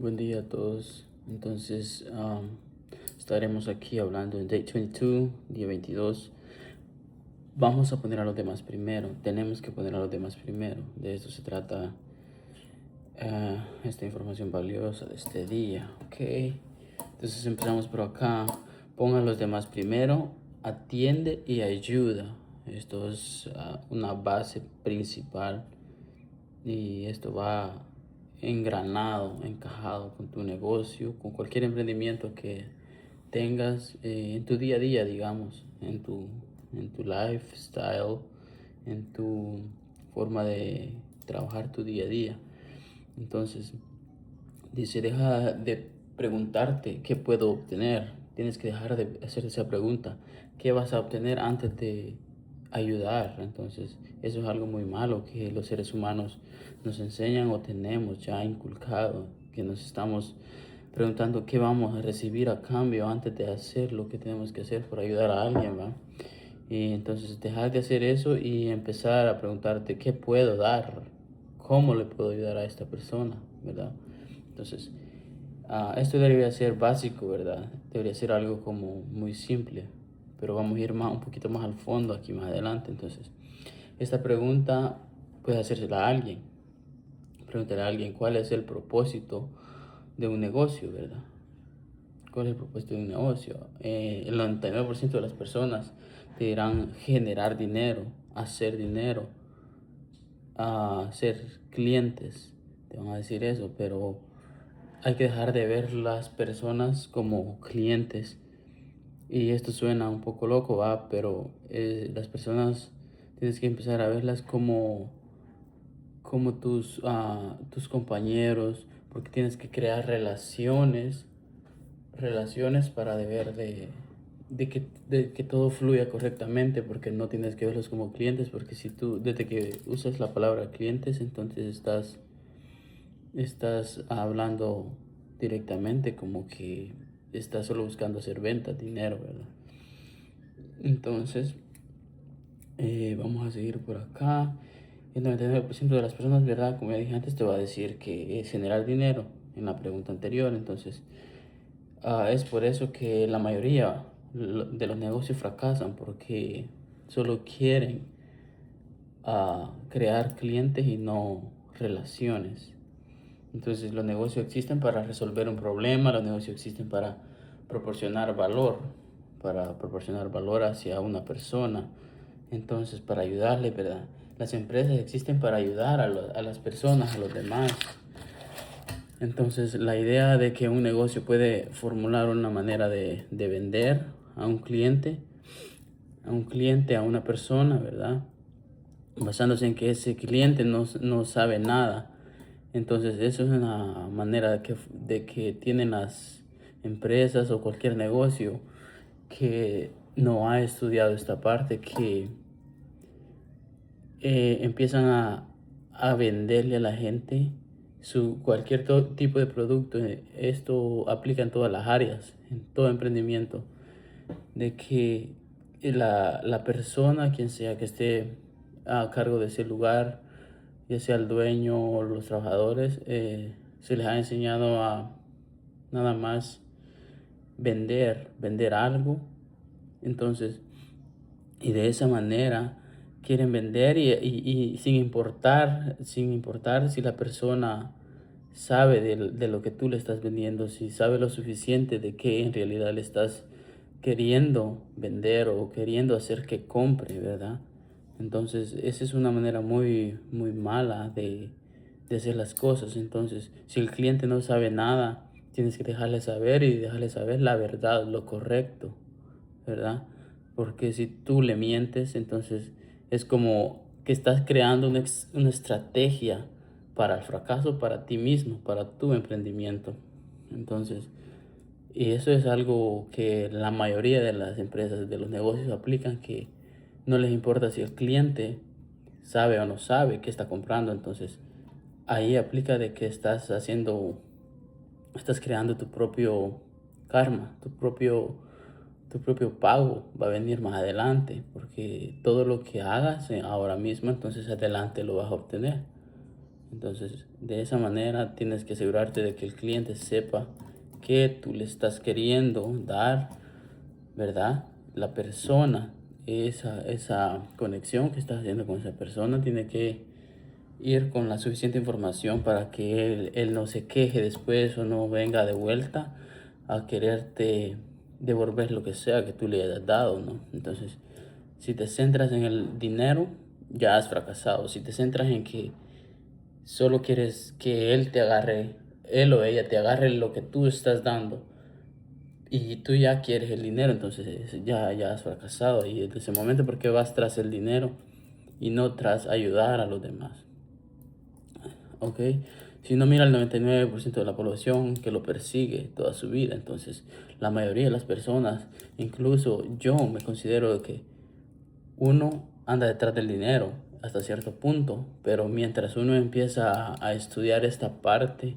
Buen día a todos. Entonces, estaremos aquí hablando en Day 22, día 22. Vamos a poner a los demás primero. Tenemos que poner a los demás primero. De esto se trata esta información valiosa de este día. Ok. Entonces empezamos por acá. Ponga a los demás primero. Atiende y ayuda. Esto es una base principal. Y esto va engranado, encajado con tu negocio, con cualquier emprendimiento que tengas en tu día a día, digamos, en tu lifestyle, en tu forma de trabajar tu día a día. Entonces, dice, deja de preguntarte qué puedo obtener. Tienes que dejar de hacer esa pregunta. ¿Qué vas a obtener antes de ayudar? Entonces, eso es algo muy malo que los seres humanos nos enseñan o tenemos ya inculcado, que nos estamos preguntando qué vamos a recibir a cambio antes de hacer lo que tenemos que hacer por ayudar a alguien, ¿va? Y entonces dejar de hacer eso y empezar a preguntarte qué puedo dar, cómo le puedo ayudar a esta persona, ¿verdad? Entonces, esto debería ser básico, ¿verdad? Debería ser algo como muy simple, pero vamos a ir un poquito más al fondo aquí más adelante. Entonces, esta pregunta puede hacérsela a alguien. Preguntar a alguien cuál es el propósito de un negocio, ¿verdad? ¿Cuál es el propósito de un negocio? El 99% de las personas te dirán generar dinero, hacer dinero, ser clientes. Te van a decir eso, pero hay que dejar de ver las personas como clientes. Y esto suena un poco loco, va, pero las personas tienes que empezar a verlas como tus compañeros, porque tienes que crear relaciones para deber de que todo fluya correctamente, porque no tienes que verlos como clientes, porque si tú, desde que usas la palabra clientes, entonces estás hablando directamente como que estás solo buscando hacer ventas, dinero, ¿verdad? Entonces, vamos a seguir por acá. El 99% de las personas, ¿verdad? Como ya dije antes, te va a decir que es generar dinero en la pregunta anterior. Entonces, es por eso que la mayoría de los negocios fracasan, porque solo quieren crear clientes y no relaciones. Entonces los negocios existen para resolver un problema, los negocios existen para proporcionar valor hacia una persona. Entonces, para ayudarle, ¿verdad? Las empresas existen para ayudar a las personas, a los demás. Entonces, la idea de que un negocio puede formular una manera de vender a un cliente, a una persona, ¿verdad? Basándose en que ese cliente no sabe nada. Entonces, eso es una manera de que tienen las empresas o cualquier negocio que no ha estudiado esta parte, que empiezan a venderle a la gente cualquier tipo de producto. Esto aplica en todas las áreas, en todo emprendimiento, de que la persona, quien sea que esté a cargo de ese lugar, ya sea el dueño o los trabajadores, se les ha enseñado a nada más vender algo. Entonces, y de esa manera quieren vender y sin importar si la persona sabe de lo que tú le estás vendiendo, si sabe lo suficiente de qué en realidad le estás queriendo vender o queriendo hacer que compre, ¿verdad? Entonces, esa es una manera muy, muy mala de hacer las cosas. Entonces, si el cliente no sabe nada, tienes que dejarle saber y dejarle saber la verdad, lo correcto, ¿verdad? Porque si tú le mientes, entonces es como que estás creando una estrategia para el fracaso, para ti mismo, para tu emprendimiento. Entonces, y eso es algo que la mayoría de las empresas, de los negocios aplican, que no les importa si el cliente sabe o no sabe qué está comprando. Entonces, ahí aplica de que estás creando tu propio karma, tu propio pago va a venir más adelante, porque todo lo que hagas ahora mismo, entonces adelante lo vas a obtener. Entonces, de esa manera tienes que asegurarte de que el cliente sepa que tú le estás queriendo dar, ¿verdad? La persona, esa conexión que estás haciendo con esa persona tiene que ir con la suficiente información para que él no se queje después o no venga de vuelta a quererte devolver lo que sea que tú le hayas dado, ¿no? Entonces, si te centras en el dinero, ya has fracasado. Si te centras en que solo quieres que él o ella te agarre lo que tú estás dando y tú ya quieres el dinero, entonces ya has fracasado. Y desde ese momento, porque vas tras el dinero y no tras ayudar a los demás. ¿Ok? Si no, mira el 99% de la población que lo persigue toda su vida. Entonces, la mayoría de las personas, incluso yo me considero que uno anda detrás del dinero hasta cierto punto, pero mientras uno empieza a estudiar esta parte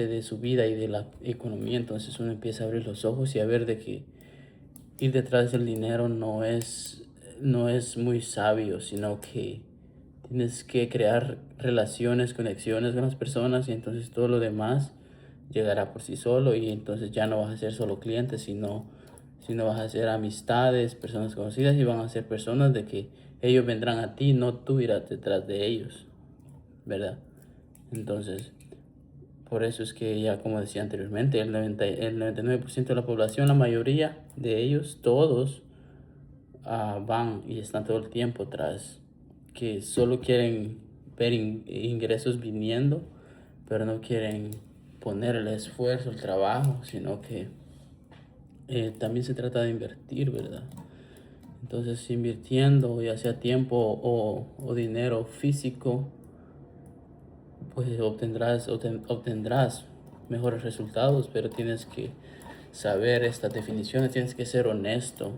de su vida y de la economía, entonces uno empieza a abrir los ojos y a ver de que ir detrás del dinero no es muy sabio, sino que tienes que crear relaciones, conexiones con las personas y entonces todo lo demás llegará por sí solo y entonces ya no vas a ser solo clientes, sino vas a ser amistades, personas conocidas y van a ser personas de que ellos vendrán a ti, no tú irás detrás de ellos, ¿verdad? Entonces, por eso es que ya como decía anteriormente, el 99% de la población, la mayoría de ellos, todos van y están todo el tiempo tras que solo quieren ver ingresos viniendo, pero no quieren poner el esfuerzo, el trabajo, sino que también se trata de invertir, ¿verdad? Entonces, invirtiendo ya sea tiempo o dinero físico, pues obtendrás mejores resultados, pero tienes que saber estas definiciones, tienes que ser honesto,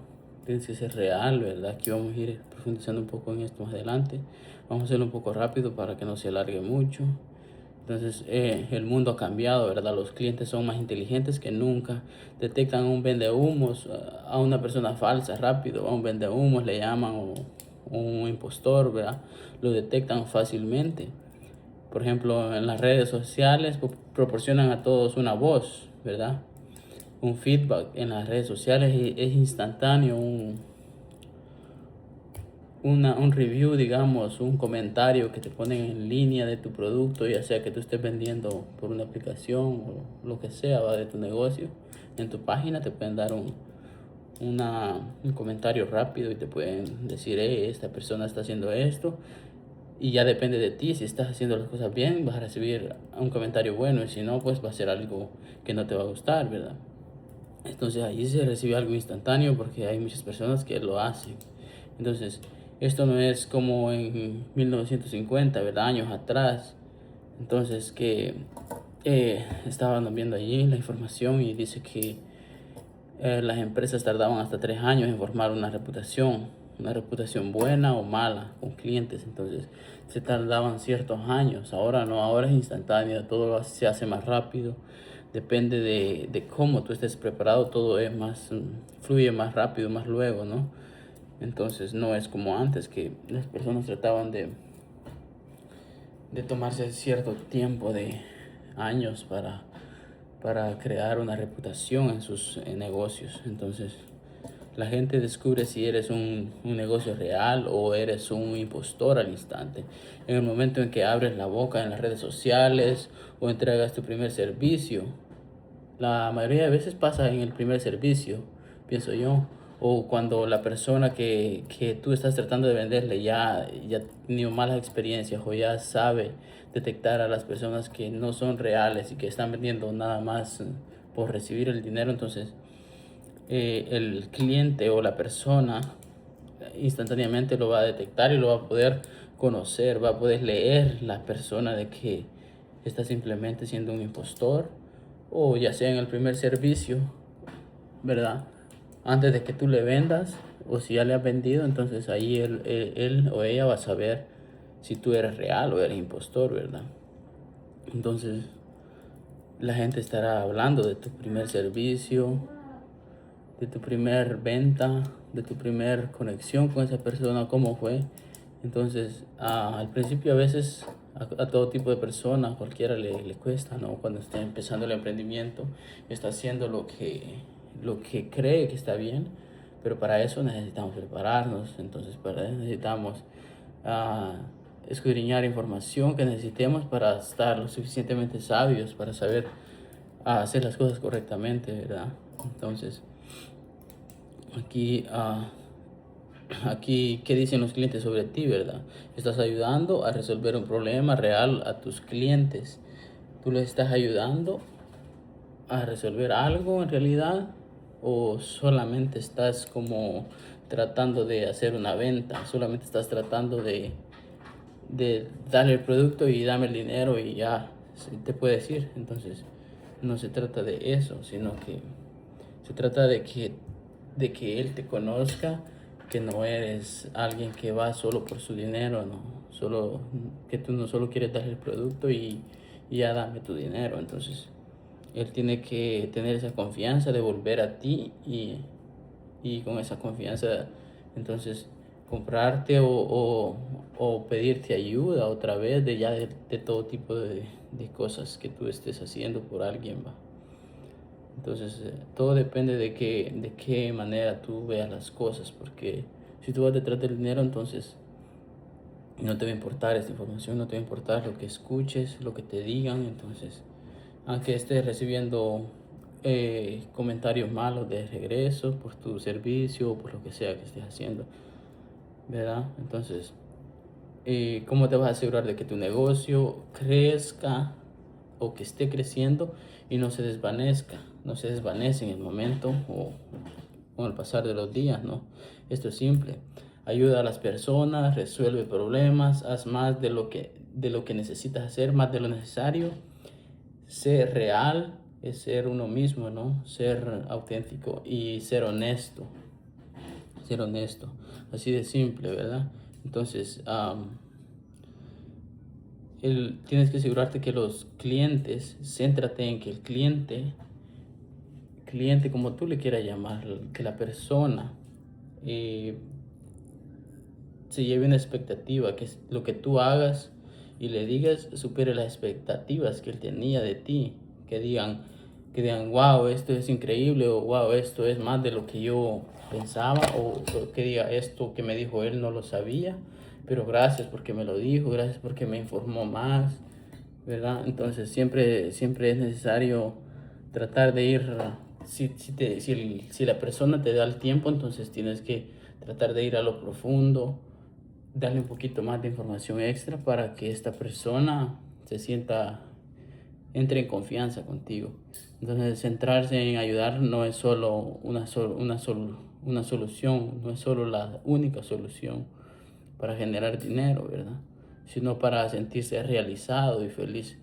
tienes que ser real, ¿verdad? Aquí vamos a ir profundizando un poco en esto más adelante. Vamos a hacerlo un poco rápido para que no se alargue mucho. Entonces, el mundo ha cambiado, ¿verdad? Los clientes son más inteligentes que nunca. Detectan un vendehumos, a una persona falsa rápido, a un vendehumos le llaman o un impostor, ¿verdad? Lo detectan fácilmente. Por ejemplo, en las redes sociales proporcionan a todos una voz, ¿verdad? Un feedback en las redes sociales es instantáneo, un review, digamos, un comentario que te ponen en línea de tu producto, ya sea que tú estés vendiendo por una aplicación o lo que sea, va de tu negocio. En tu página te pueden dar un comentario rápido y te pueden decir, hey, esta persona está haciendo esto. Y ya depende de ti, si estás haciendo las cosas bien, vas a recibir un comentario bueno y si no, pues va a ser algo que no te va a gustar, ¿verdad? Entonces ahí se recibe algo instantáneo porque hay muchas personas que lo hacen. Entonces, esto no es como en 1950, ¿verdad? Años atrás. Entonces, que estaban viendo allí la información y dice que las empresas tardaban hasta 3 años en formar una reputación buena o mala con clientes. Entonces, se tardaban ciertos años. Ahora no, ahora es instantáneo, todo se hace más rápido. Depende de cómo tú estés preparado, todo es más, fluye más rápido, más luego, ¿no? Entonces no es como antes que las personas trataban de tomarse cierto tiempo de años para crear una reputación en sus negocios. Entonces la gente descubre si eres un negocio real o eres un impostor al instante. En el momento en que abres la boca en las redes sociales o entregas tu primer servicio, la mayoría de veces pasa en el primer servicio, pienso yo, o cuando la persona que tú estás tratando de venderle ya ha tenido malas experiencias o ya sabe detectar a las personas que no son reales y que están vendiendo nada más por recibir el dinero, entonces el cliente o la persona instantáneamente lo va a detectar y lo va a poder conocer, va a poder leer la persona de que está simplemente siendo un impostor o ya sea en el primer servicio, ¿verdad? Antes de que tú le vendas o si ya le has vendido, entonces ahí él o ella va a saber si tú eres real o eres impostor, ¿verdad? Entonces la gente estará hablando de tu primer servicio, de tu primer venta, de tu primer conexión con esa persona, cómo fue. Entonces, al principio a veces a todo tipo de personas, cualquiera le cuesta, ¿no? Cuando está empezando el emprendimiento, está haciendo lo que cree que está bien, pero para eso necesitamos prepararnos, entonces para eso necesitamos ah, escudriñar información que necesitemos para estar lo suficientemente sabios para saber hacer las cosas correctamente, ¿verdad? Entonces, aquí, aquí, ¿qué dicen los clientes sobre ti, verdad? Estás ayudando a resolver un problema real a tus clientes. ¿Tú les estás ayudando a resolver algo en realidad? ¿O solamente estás como tratando de hacer una venta? ¿Solamente estás tratando de darle el producto y dame el dinero y ya te puedes ir? Entonces, no se trata de eso, sino que se trata de que él te conozca, que no eres alguien que va solo por su dinero, no, solo que tú no solo quieres darle el producto y ya dame tu dinero. Entonces, él tiene que tener esa confianza de volver a ti y con esa confianza, entonces, comprarte o pedirte ayuda otra vez de todo tipo de cosas que tú estés haciendo por alguien, va. Entonces, todo depende de qué manera tú veas las cosas, porque si tú vas detrás del dinero, entonces no te va a importar esta información, no te va a importar lo que escuches, lo que te digan. Entonces, aunque estés recibiendo comentarios malos de regreso por tu servicio o por lo que sea que estés haciendo, ¿verdad? Entonces, ¿cómo te vas a asegurar de que tu negocio crezca o que esté creciendo y no se desvanezca? No se desvanece en el momento o con el pasar de los días, ¿no? Esto es simple. Ayuda a las personas, resuelve problemas, haz más de lo que necesitas hacer, más de lo necesario. Ser real es ser uno mismo, ¿no? Ser auténtico y ser honesto. Ser honesto. Así de simple, ¿verdad? Entonces, tienes que asegurarte que los clientes, céntrate en que el cliente como tú le quieras llamar, que la persona eh, se lleve una expectativa, que lo que tú hagas y le digas supere las expectativas que él tenía de ti, que digan, wow, esto es increíble, o wow, esto es más de lo que yo pensaba, o que diga, esto que me dijo él no lo sabía, pero gracias porque me lo dijo, gracias porque me informó más, ¿verdad? Entonces siempre es necesario tratar de ir, si la persona te da el tiempo, entonces tienes que tratar de ir a lo profundo, darle un poquito más de información extra para que esta persona se sienta, entre en confianza contigo. Entonces, centrarse en ayudar no es solo una solución, no es solo la única solución para generar dinero, ¿verdad? Sino para sentirse realizado y feliz.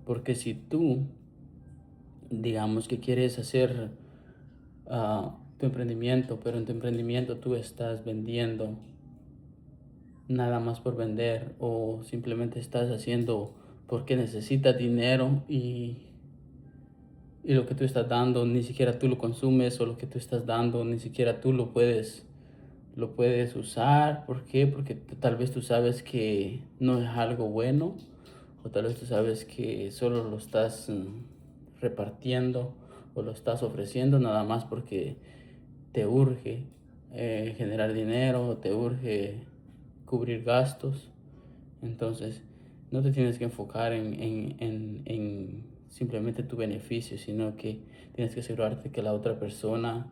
Porque si tú, digamos que quieres hacer tu emprendimiento, pero en tu emprendimiento tú estás vendiendo nada más por vender o simplemente estás haciendo porque necesitas dinero y lo que tú estás dando ni siquiera tú lo consumes o lo que tú estás dando ni siquiera tú lo puedes usar. ¿Por qué? Porque tal vez tú sabes que no es algo bueno o tal vez tú sabes que solo lo estás repartiendo o lo estás ofreciendo nada más porque te urge generar dinero, te urge cubrir gastos. Entonces, no te tienes que enfocar en simplemente tu beneficio, sino que tienes que asegurarte que la otra persona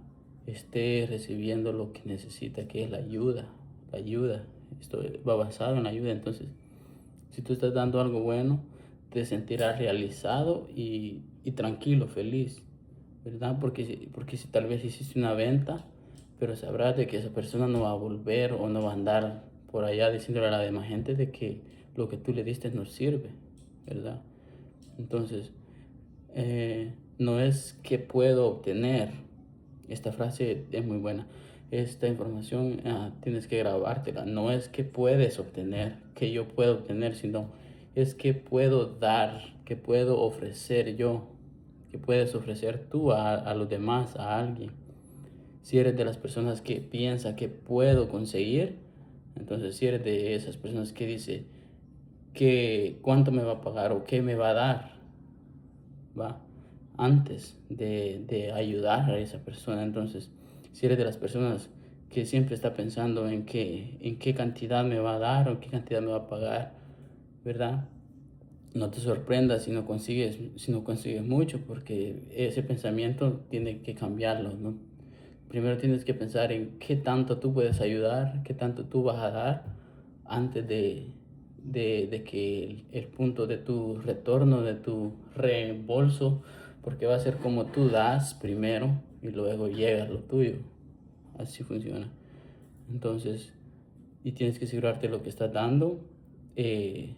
esté recibiendo lo que necesita, que es la ayuda. La ayuda. Esto va basado en la ayuda. Entonces, si tú estás dando algo bueno, te sentirás realizado y tranquilo, feliz, ¿verdad? Porque si tal vez hiciste una venta, pero sabrás de que esa persona no va a volver o no va a andar por allá diciéndole a la demás gente de que lo que tú le diste no sirve, ¿verdad? Entonces, no es que puedo obtener, esta frase es muy buena, esta información tienes que grabártela, no es que puedes obtener, que yo puedo obtener, sino es que puedo dar, que puedo ofrecer yo, que puedes ofrecer tú a los demás, a alguien. Si eres de las personas que piensa que puedo conseguir, entonces si eres de esas personas que dice, cuánto me va a pagar o qué me va a dar, ¿va? Antes de ayudar a esa persona. Entonces, si eres de las personas que siempre está pensando en qué cantidad me va a dar o qué cantidad me va a pagar, ¿verdad? No te sorprendas si no consigues mucho, porque ese pensamiento tiene que cambiarlo, ¿no? Primero tienes que pensar en qué tanto tú puedes ayudar, qué tanto tú vas a dar antes de que el punto de tu retorno, de tu reembolso, porque va a ser como tú das primero y luego llega lo tuyo. Así funciona. Entonces, y tienes que asegurarte lo que estás dando, eh,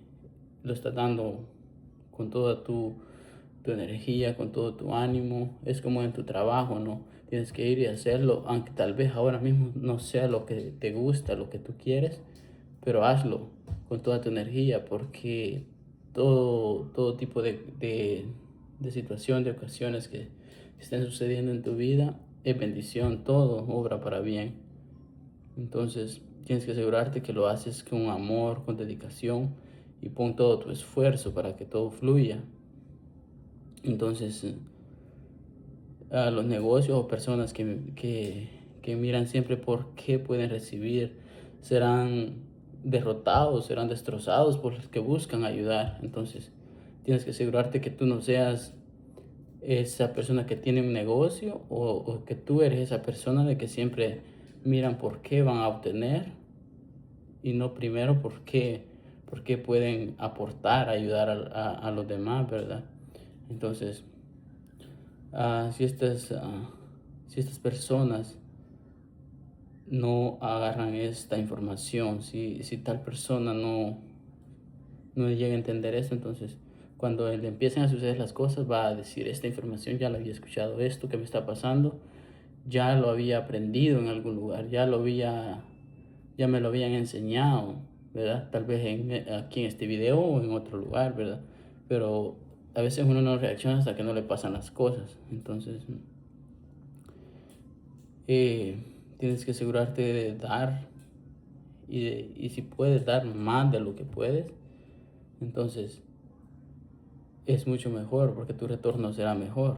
lo estás dando con toda tu energía, con todo tu ánimo. Es como en tu trabajo, ¿no? Tienes que ir y hacerlo, aunque tal vez ahora mismo no sea lo que te gusta, lo que tú quieres, pero hazlo con toda tu energía, porque todo tipo de situación, de ocasiones que estén sucediendo en tu vida, es bendición, todo obra para bien. Entonces tienes que asegurarte que lo haces con amor, con dedicación y pon todo tu esfuerzo para que todo fluya. Entonces, a los negocios o personas que miran siempre por qué pueden recibir serán derrotados, serán destrozados por los que buscan ayudar. Entonces, tienes que asegurarte que tú no seas esa persona que tiene un negocio o que tú eres esa persona de que siempre miran por qué van a obtener y no primero por qué pueden aportar, ayudar a los demás, ¿verdad? Entonces, ah, si estas, ah, si estas personas no agarran esta información, si tal persona no llega a entender esto, entonces cuando le empiecen a suceder las cosas va a decir, esta información ya la había escuchado, esto que me está pasando, ya lo había aprendido en algún lugar, ya me lo habían enseñado, ¿verdad? Tal vez aquí en este video o en otro lugar, ¿verdad? Pero a veces uno no reacciona hasta que no le pasan las cosas, entonces eh, tienes que asegurarte de dar y si puedes dar más de lo que puedes, entonces es mucho mejor porque tu retorno será mejor.